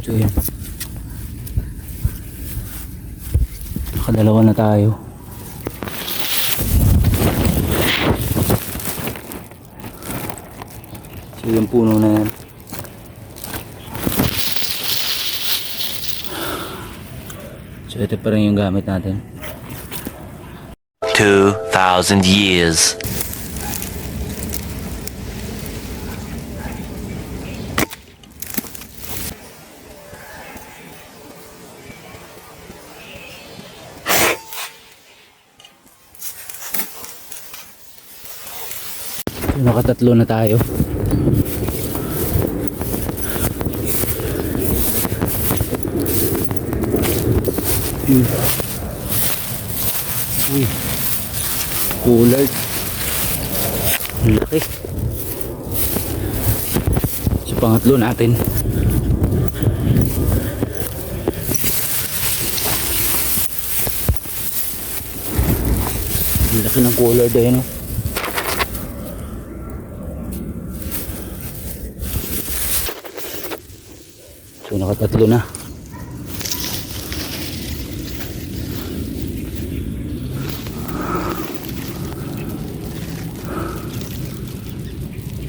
So yun, nakadalawa na tayo. So yung puno na yan, so ito pa rin yung gamit natin. 2,000 years. So, nakatatlo na tayo. Uy, cooler. Laki. So pangatlo natin. Laki ng cooler dahil, no? So nakatatlo na.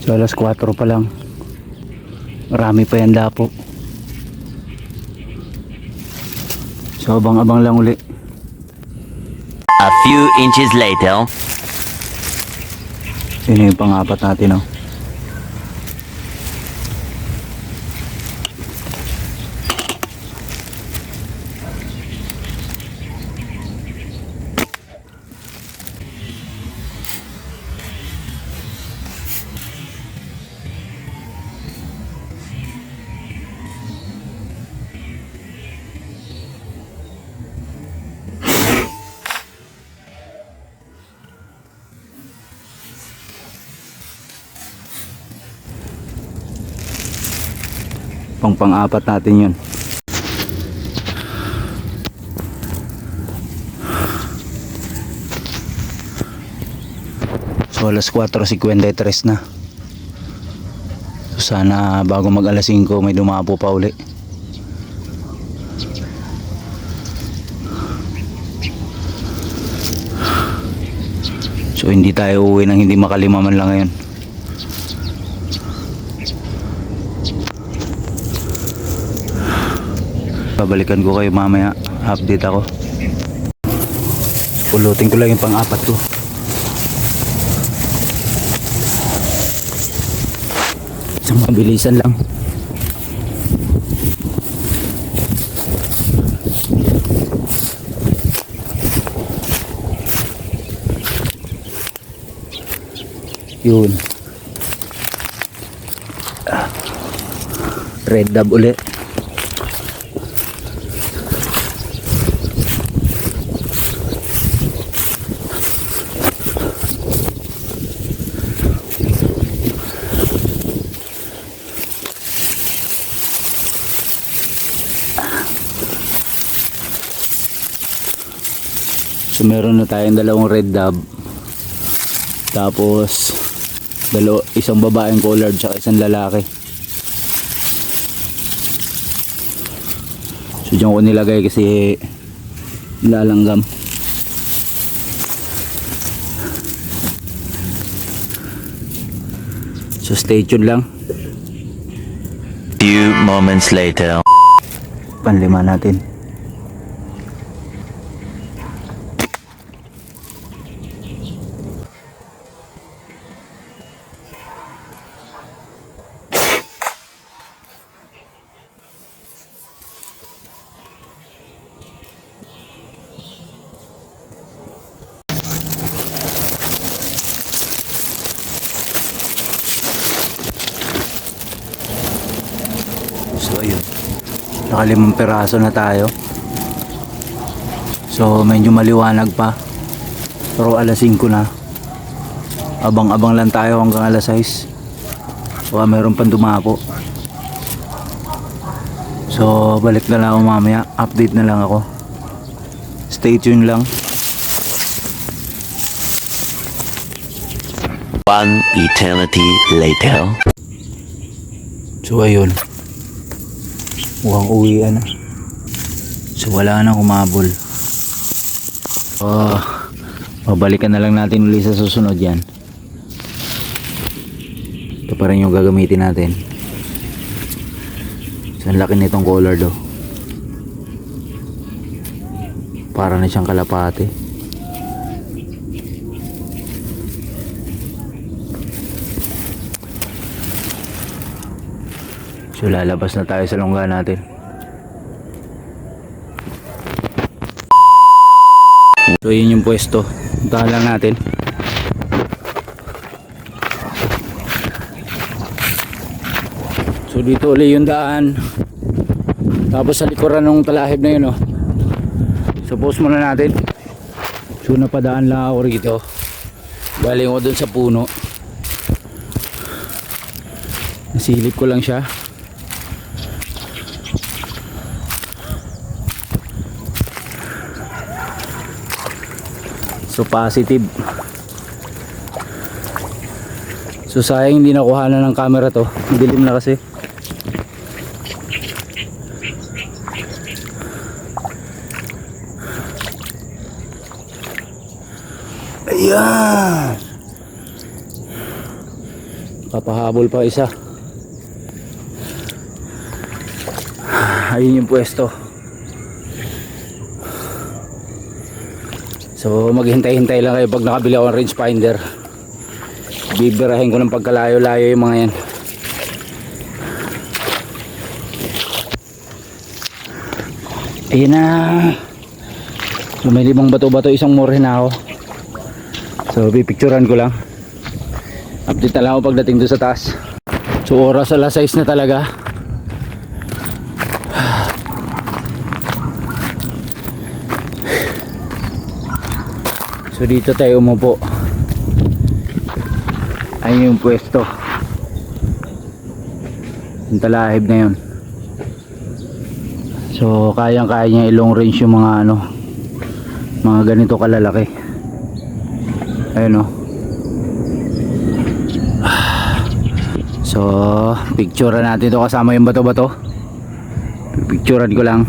So alas 4 pa lang, marami pa yan dapo. So abang-abang lang uli. A few inches later. Yun yung pang-apat natin, oh. Pang-apat natin yun. So alas 4:53 na. So sana bago mag alas 5 may dumapo pa uli. So hindi tayo uuwi nang hindi makalima man lang ngayon. Babalikan ko kayo mamaya, update ako. Pulutin ko lang yung pang-apat ko. Isang mabilisan lang. Yun. Red dab ulit. So meron na tayong dalawang red dab, tapos isang babaeng collared tsaka isang lalaki. So dyan ko nilagay kasi lalanggam. So stay tuned lang. Few moments later. Panlima natin. So ayun, nakalimang piraso na tayo. So medyo maliwanag pa, pero alas 5 na. Abang-abang lang tayo hanggang alas 6. Baka mayroon pang dumapo. So balik na lang ako mamaya, update na lang ako. Stay tuned lang. One eternity later. So ayun, Mukhang uwian na. So wala na humabol. Oh, babalikan na lang natin ulit sa susunod yan. Ito pa rin yung gagamitin natin. So ang laki nitong collar do. Para na siyang kalapate. So lalabas na tayo sa lungga natin. So yun yung pwesto. Puntahan lang natin. So dito ulit yung daan. Tapos sa likuran ng talahib na yun, oh. So post muna natin. So napadaan lang ako rito. Galing ko dun sa puno. Nasilip ko lang siya. So positive. So sayang hindi nakuha na ng camera to. Dilim na kasi. Ayan. Papahabol pa isa. Ayun yung pwesto. So maghintay-hintay lang kayo pag nakabili ako ng range finder. Bibirahin ko ng pagkalayo-layo yung mga yan. Ayun na. So may 5 bato-bato, isang more na ako. So pipicturan ko lang. Update na lang ako pagdating doon sa taas. So oras alas 6 na talaga. So dito tayo umupo. Ayun yung pwesto. Yung talahib na yun. So kayang-kaya niya i-long range yung mga ano, mga ganito kalalaki. Ayun, oh. So picturean natin ito kasama yung bato-bato. Picturean ko lang.